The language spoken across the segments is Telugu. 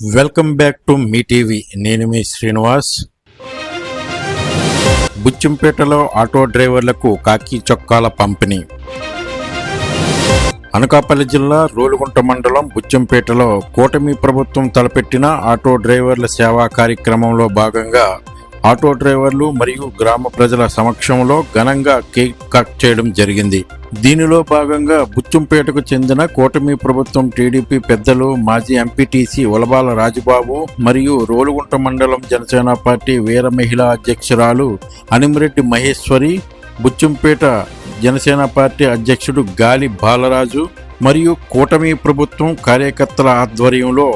Welcome back to me TV. నేను మీ శ్రీనివాస్. బుచ్చంపేటలో ఆటో డ్రైవర్లకు కాకి చొక్కాల పంపిణీ. అనకాపల్లి జిల్లా రోలుగుంట మండలం బుచ్చంపేటలో కూటమి ప్రభుత్వం తలపెట్టిన ఆటో డ్రైవర్ల సేవా కార్యక్రమంలో భాగంగా ఆటో డ్రైవర్లు మరియు గ్రామ ప్రజల సమక్షంలో ఘనంగా కేక్ కట్ చేయడం జరిగింది. దీనిలో భాగంగా బుచ్చంపేటకు చెందిన కూటమి ప్రభుత్వం టీడీపీ పెద్దలు మాజీ ఎంపీటీసీ ఉలబాల రాజుబాబు మరియు రోలుగుంట మండలం జనసేన పార్టీ వీర మహిళా అధ్యక్షురాలు అనిమిరెడ్డి మహేశ్వరి, బుచ్చంపేట జనసేన పార్టీ అధ్యక్షుడు గాలి బాలరాజు మరియు కూటమి ప్రభుత్వం కార్యకర్తల ఆధ్వర్యంలో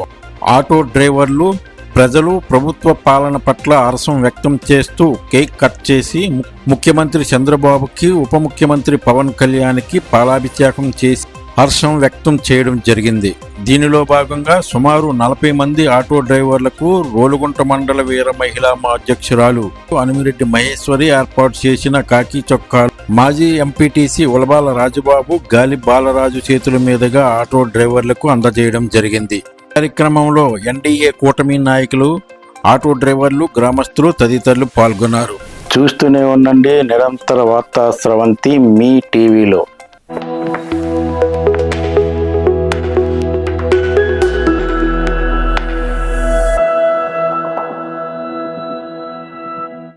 ఆటో డ్రైవర్లు ప్రజలు ప్రభుత్వ పాలన పట్ల హర్షం వ్యక్తం చేస్తూ కేక్ కట్ చేసి ముఖ్యమంత్రి చంద్రబాబుకి, ఉప ముఖ్యమంత్రి పవన్ కళ్యాణ్కి పాలాభిషేకం చేసి హర్షం వ్యక్తం చేయడం జరిగింది. దీనిలో భాగంగా సుమారు 40 మంది ఆటో డ్రైవర్లకు రోలుగుంట మండల వీర మహిళా అధ్యక్షురాలు అనిమిరెడ్డి మహేశ్వరి ఏర్పాటు చేసిన కాకి చొక్కాలు మాజీ ఎంపీటీసీ ఉలబాల రాజుబాబు, గాలి బాలరాజు చేతుల మీదుగా ఆటో డ్రైవర్లకు అందజేయడం జరిగింది. కార్యక్రమంలో ఎన్డీఏ కూటమి నాయకులు, ఆటో డ్రైవర్లు, గ్రామస్తులు తదితరులు పాల్గొన్నారు. చూస్తూనే ఉండండి నిరంతర వార్తా స్రవంతి మీ టీవీలో.